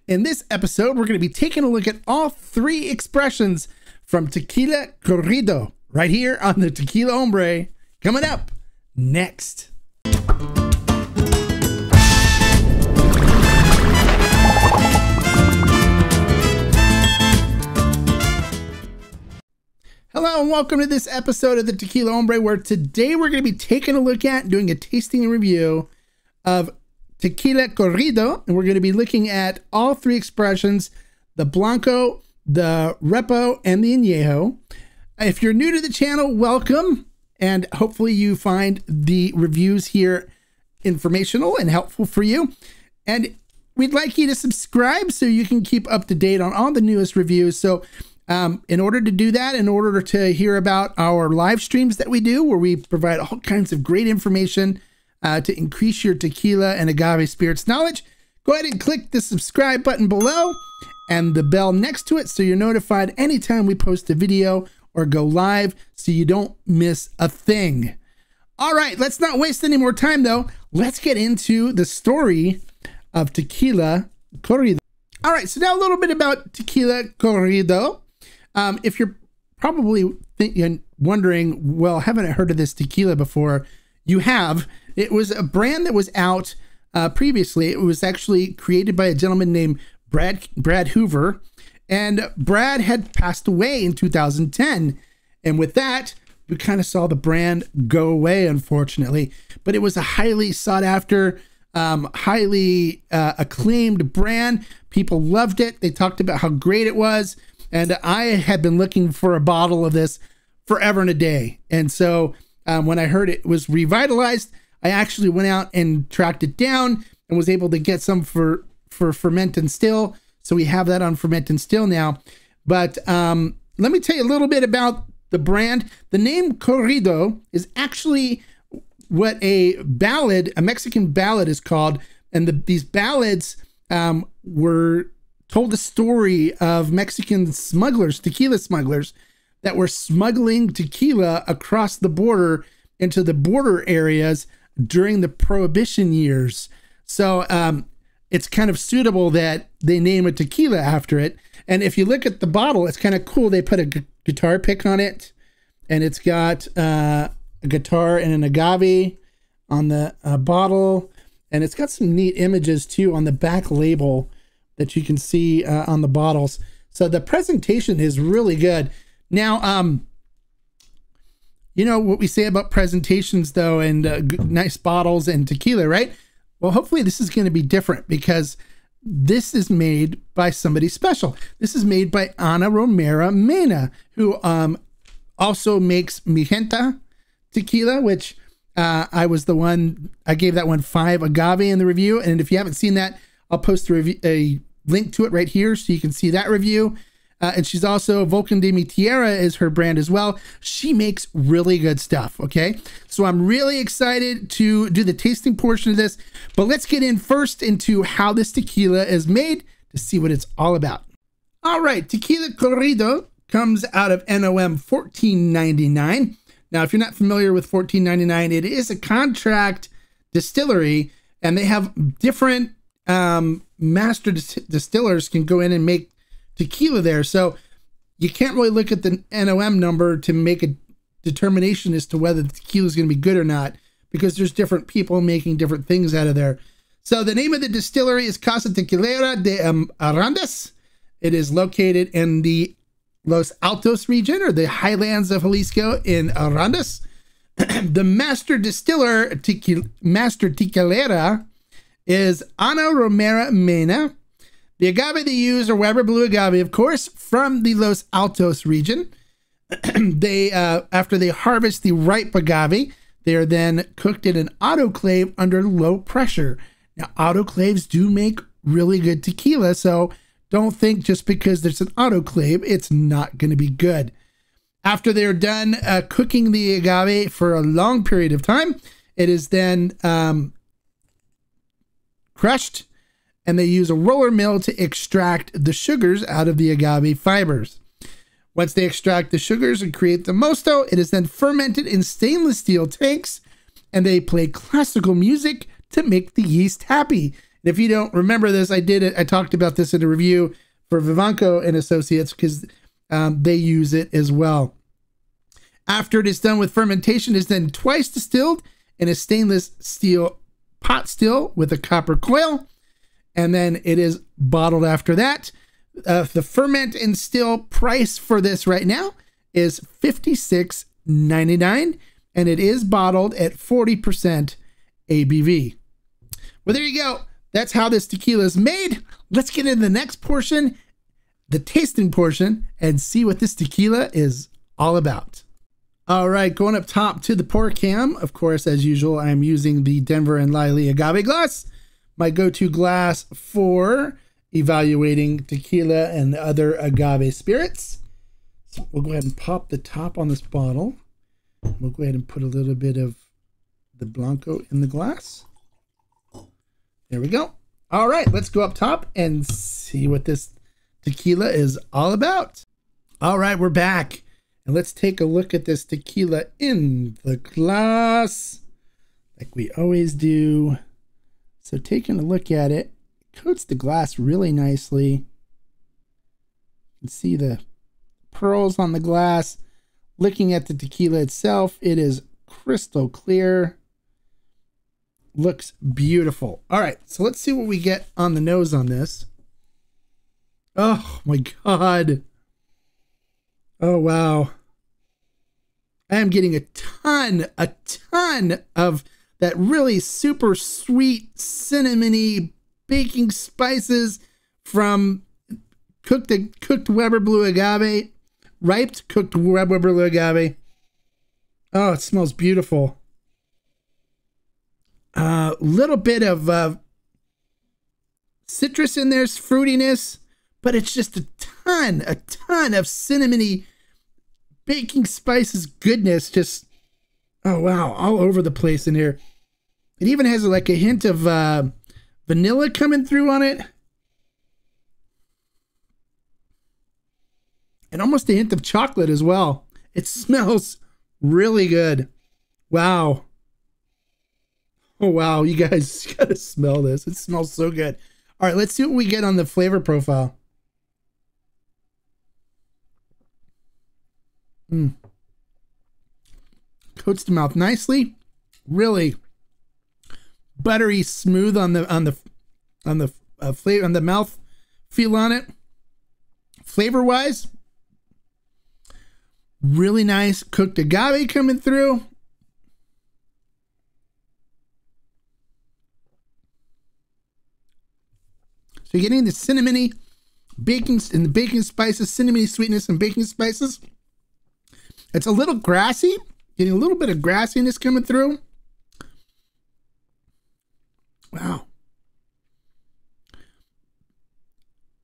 In this episode, we're going to be taking a look at all three expressions from Tequila Corrido right here on the Tequila Hombre. Coming up next. Hello and welcome to this episode of the Tequila Hombre, where today we're going to be taking a look at doing a tasting and review of Tequila Corrido, and we're going to be looking at all three expressions: the Blanco, the Repo, and the Añejo. If you're new to the channel, welcome, and hopefully you find the reviews here informational and helpful for you. And we'd like you to subscribe so you can keep up to date on all the newest reviews. So in order to do that, in order to hear about our live streams that we do, where we provide all kinds of great information to increase your tequila and agave spirits knowledge, go ahead and click the subscribe button below and the bell next to it so you're notified anytime we post a video or go live so you don't miss a thing. All right, let's not waste any more time though. Let's get into the story of Tequila Corrido. All right, so now a little bit about Tequila Corrido. If you're probably wondering, well, haven't I heard of this tequila before? You have. It was a brand that was out previously. It was actually created by a gentleman named Brad Hoover, and Brad had passed away in 2010. And with that, we kind of saw the brand go away, unfortunately. But it was a highly sought after, highly acclaimed brand. People loved it. They talked about how great it was. And I had been looking for a bottle of this forever and a day. And so when I heard it was revitalized, I actually went out and tracked it down and was able to get some for Ferment and Still. So we have that on Ferment and Still now. But let me tell you a little bit about the brand. The name Corrido is actually what a ballad, a Mexican ballad is called. And these ballads were told the story of Mexican smugglers, tequila smugglers, that were smuggling tequila across the border into the border areas during the Prohibition years. So it's kind of suitable that they name a tequila after it. And if you look at the bottle, it's kind of cool. They put a guitar pick on it, and it's got a guitar and an agave on the bottle. And it's got some neat images too on the back label that you can see on the bottles. So the presentation is really good. Now, you know what we say about presentations though, and nice bottles and tequila, right? Well, hopefully this is going to be different because this is made by somebody special. This is made by Ana Romero Mena, who also makes Mijenta tequila, which I gave that one 5 agave in the review. And if you haven't seen that, I'll post a link to it right here so you can see that review. And she's also, Volcan de mi Tierra is her brand as well. She makes really good stuff, okay? So I'm really excited to do the tasting portion of this, but let's get in first into how this tequila is made to see what it's all about. All right, Tequila Corrido comes out of NOM 1499. Now, if you're not familiar with 1499, it is a contract distillery, and they have different master distillers can go in and make tequila there. So you can't really look at the NOM number to make a determination as to whether the tequila is going to be good or not, because there's different people making different things out of there. So the name of the distillery is Casa Tequilera de Arandas. It is located in the Los Altos region, or the highlands of Jalisco in Arandas. The master distiller, master tequilera, is Ana Romero Mena. The agave they use are Weber Blue agave, of course, from the Los Altos region. They after they harvest the ripe agave, they are then cooked in an autoclave under low pressure. Now, autoclaves do make really good tequila, so don't think just because there's an autoclave, it's not going to be good. After they're done cooking the agave for a long period of time, it is then crushed, and they use a roller mill to extract the sugars out of the agave fibers. Once they extract the sugars and create the mosto, it is then fermented in stainless steel tanks, and they play classical music to make the yeast happy. If you don't remember this, I talked about this in a review for Vivanco and Associates because they use it as well. After it is done with fermentation, it is then twice distilled in a stainless steel pot still with a copper coil, and then it is bottled after that. The ferment and still price for this right now is $56.99, and it is bottled at 40% ABV. Well, there you go. That's how this tequila is made. Let's get into the next portion, the tasting portion, and see what this tequila is all about. All right, going up top to the pour cam. Of course, as usual, I'm using the Denver and Liley agave glass, my go-to glass for evaluating tequila and other agave spirits. So we'll go ahead and pop the top on this bottle. We'll go ahead and put a little bit of the Blanco in the glass. There we go. All right, let's go up top and see what this tequila is all about. All right, we're back. And let's take a look at this tequila in the glass, like we always do. So taking a look at it, coats the glass really nicely. You can see the pearls on the glass. Looking at the tequila itself, it is crystal clear. Looks beautiful. All right, so let's see what we get on the nose on this. Oh my God. Oh, wow. I am getting a ton of that really super sweet, cinnamony baking spices from cooked Weber Blue agave, riped cooked Weber Blue agave. Oh, it smells beautiful. Little bit of citrus in there's fruitiness, but it's just a ton of cinnamony baking spices goodness. Just, oh wow, all over the place in here. It even has like a hint of vanilla coming through on it, and almost a hint of chocolate as well. It smells really good. Wow. Oh wow, you guys gotta smell this. It smells so good. All right, let's see what we get on the flavor profile. Coats the mouth nicely. Really buttery smooth on the flavor, on the mouth feel on it. Flavor wise, really nice cooked agave coming through. So you're getting the cinnamony baking and the baking spices, cinnamony sweetness and baking spices. It's a little grassy, getting a little bit of grassiness coming through. Wow.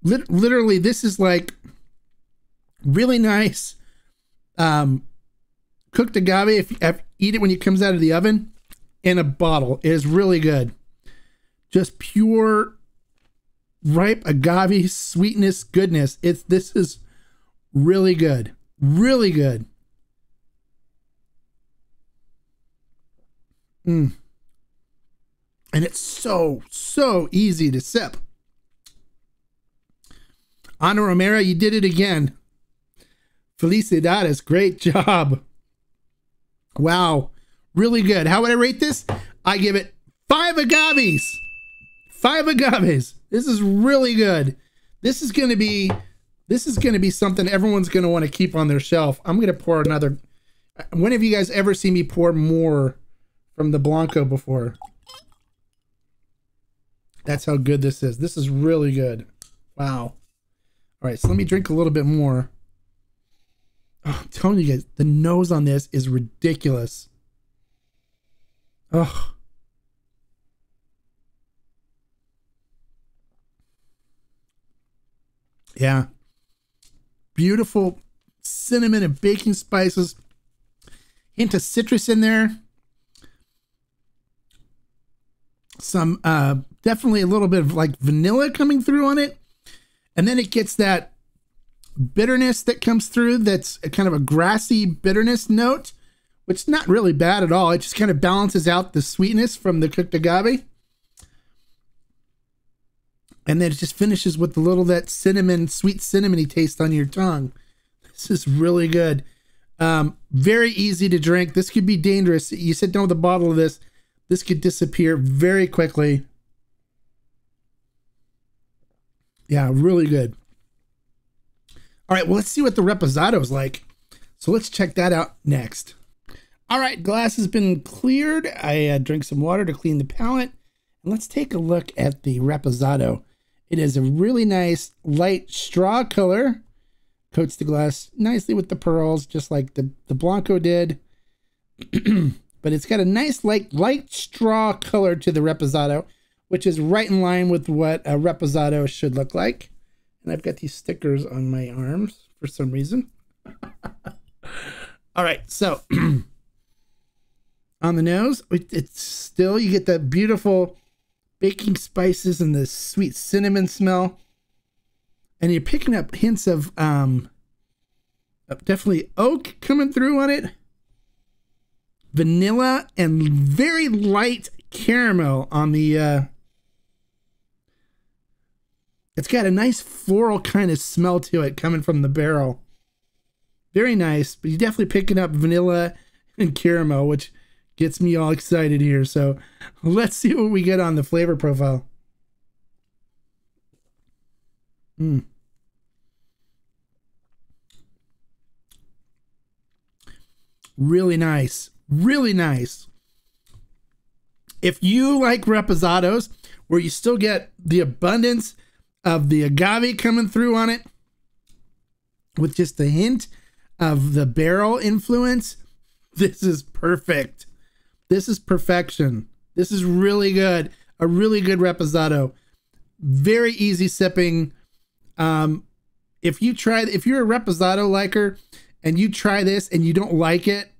Literally, this is like really nice cooked agave. If you eat it when it comes out of the oven in a bottle, it is really good. Just pure ripe agave sweetness goodness. This is really good. Really good. And it's so easy to sip. Ana Romero, you did it again. Felicidades, great job. Wow, really good. How would I rate this? I give it 5 agaves. 5 agaves. This is really good. This is gonna be something everyone's gonna want to keep on their shelf. I'm gonna pour another. When have you guys ever seen me pour more from the Blanco before? That's how good this is. This is really good. Wow. All right, so let me drink a little bit more. Oh, I'm telling you guys, the nose on this is ridiculous. Oh. Yeah. Beautiful cinnamon and baking spices. Hint of citrus in there. Some definitely a little bit of like vanilla coming through on it, and then it gets that bitterness that comes through. That's a kind of a grassy bitterness note, which is not really bad at all. It just kind of balances out the sweetness from the cooked agave. And then it just finishes with a little that cinnamon, sweet cinnamony taste on your tongue. This is really good. Very easy to drink. This could be dangerous. You sit down with a bottle of this could disappear very quickly. Yeah, really good. All right, well, let's see what the Reposado is like. So let's check that out next. All right, glass has been cleared. I drank some water to clean the palate. And let's take a look at the Reposado. It is a really nice light straw color. Coats the glass nicely with the pearls, just like the Blanco did. But it's got a nice light straw color to the Reposado, which is right in line with what a Reposado should look like. And I've got these stickers on my arms for some reason. All right, so on the nose, it's still, you get that beautiful baking spices and the sweet cinnamon smell. And you're picking up hints of definitely oak coming through on it. Vanilla and very light caramel on the it's got a nice floral kind of smell to it coming from the barrel. Very nice, but you're definitely picking up vanilla and caramel, which gets me all excited here. So let's see what we get on the flavor profile. Really nice. Really nice. If you like Reposados, where you still get the abundance of the agave coming through on it, with just a hint of the barrel influence, this is perfect. This is perfection. This is really good. A really good Reposado. Very easy sipping. If you're a Reposado liker and you try this and you don't like it,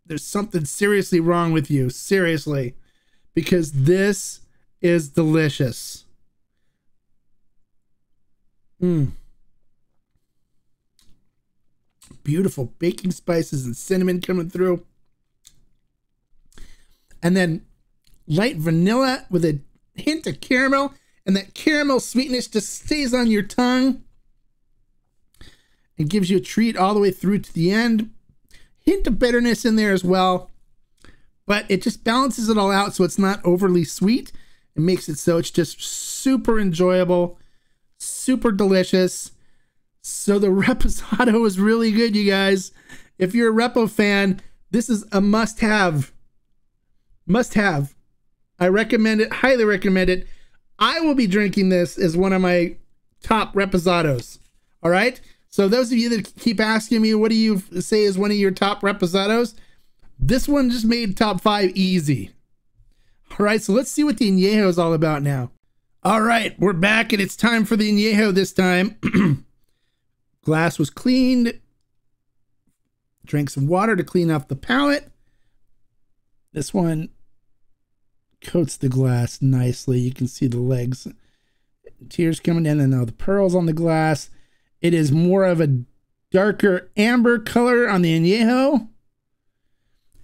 there's something seriously wrong with you. Seriously. Because this is delicious. Beautiful baking spices and cinnamon coming through. And then light vanilla with a hint of caramel. And that caramel sweetness just stays on your tongue. It gives you a treat all the way through to the end. Hint of bitterness in there as well. But it just balances it all out so it's not overly sweet. It makes it so it's just super enjoyable. Super delicious. So the Reposado is really good, you guys. If you're a Repo fan, this is a must-have. Must-have. I recommend it. Highly recommend it. I will be drinking this as one of my top Reposados. All right? So those of you that keep asking me, what do you say is one of your top Reposados? This one just made top 5 easy. All right, so let's see what the Añejo is all about now. All right, we're back and it's time for the Añejo this time. Glass was cleaned. Drank some water to clean off the palate. This one coats the glass nicely. You can see the legs. Tears coming in and now the pearls on the glass. It is more of a darker amber color on the Añejo.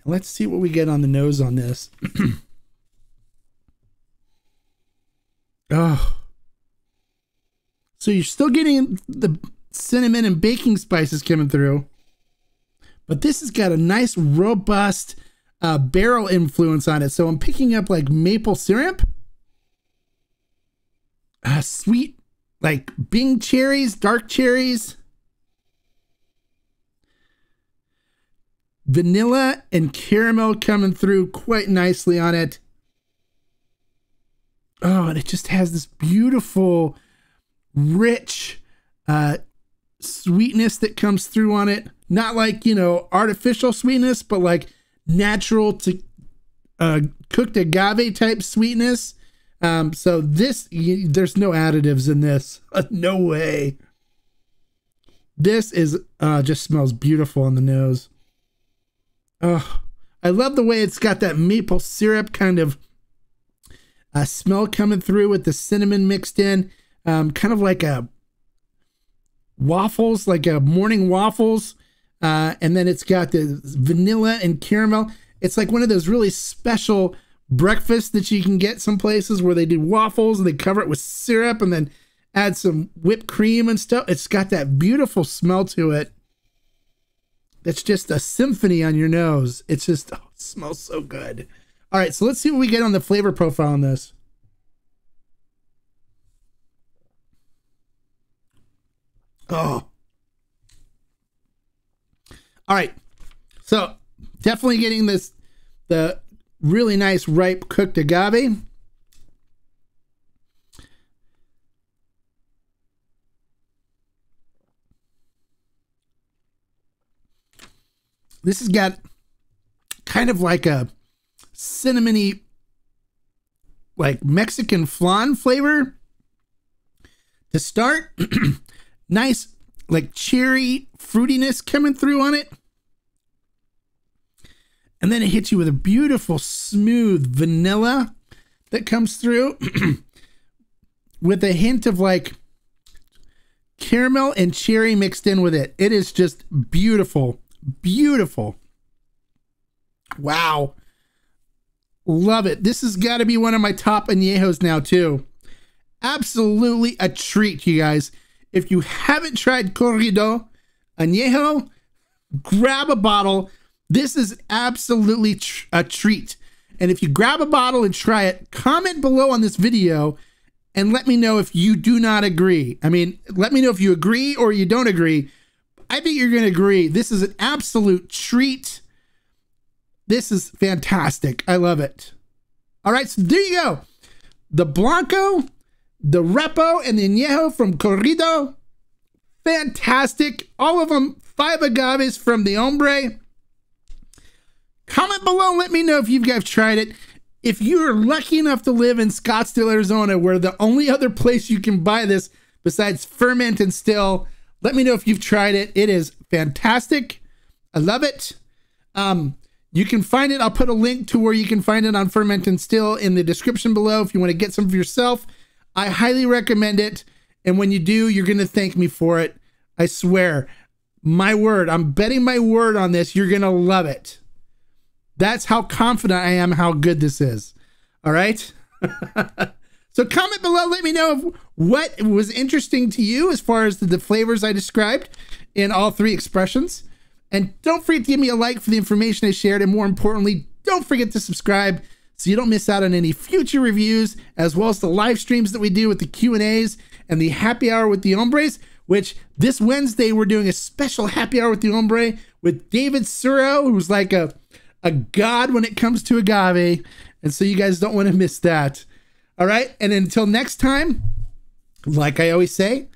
Let's see what we get on the nose on this. Oh. So you're still getting the cinnamon and baking spices coming through. But this has got a nice, robust barrel influence on it. So I'm picking up like maple syrup. Sweet, like Bing cherries, dark cherries. Vanilla and caramel coming through quite nicely on it. Oh, and it just has this beautiful, rich sweetness that comes through on it. Not like, you know, artificial sweetness, but like natural to cooked agave type sweetness. So this, there's no additives in this. No way. This is just smells beautiful on the nose. Oh, I love the way it's got that maple syrup kind of smell coming through with the cinnamon mixed in. Kind of like a waffles, like a morning waffles. And then it's got the vanilla and caramel. It's like one of those really special breakfast that you can get some places where they do waffles and they cover it with syrup and then add some whipped cream and stuff. It's got that beautiful smell to it. It's just a symphony on your nose. It's just, oh, it smells so good. All right, so let's see what we get on the flavor profile on this. Oh. All right. So definitely getting the really nice ripe cooked agave. This has got kind of like a cinnamony, like Mexican flan flavor to start. Nice, like cherry fruitiness coming through on it. And then it hits you with a beautiful, smooth vanilla that comes through with a hint of like caramel and cherry mixed in with it. It is just beautiful. Beautiful. Wow. Love it. This has got to be one of my top añejos now too. Absolutely a treat, you guys. If you haven't tried Corrido añejo, grab a bottle. This is absolutely a treat. And if you grab a bottle and try it, comment below on this video and let me know if you do not agree. I mean, let me know if you agree or you don't agree. I think you're going to agree. This is an absolute treat. This is fantastic. I love it. All right, so there you go. The Blanco, the Repo, and the Añejo from Corrido. Fantastic. All of them 5 agaves from the Hombre. Comment below and let me know if you guys tried it. If you're lucky enough to live in Scottsdale, Arizona, where the only other place you can buy this besides Ferment and Still, let me know if you've tried it. It is fantastic. I love it. You can find it. I'll put a link to where you can find it on Ferment and Still in the description below if you want to get some for yourself. I highly recommend it. And when you do, you're going to thank me for it. I swear. My word. I'm betting my word on this. You're going to love it. That's how confident I am how good this is. All right? So comment below, let me know what was interesting to you as far as the flavors I described in all 3 expressions. And don't forget to give me a like for the information I shared. And more importantly, don't forget to subscribe so you don't miss out on any future reviews, as well as the live streams that we do with the Q&As and the happy hour with the Hombres, which this Wednesday we're doing a special happy hour with the Hombre with David Suro, who's like a god when it comes to agave. And so you guys don't want to miss that. All right. And until next time, like I always say,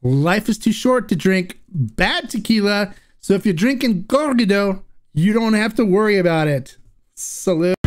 life is too short to drink bad tequila. So if you're drinking Corrido, you don't have to worry about it. Salute.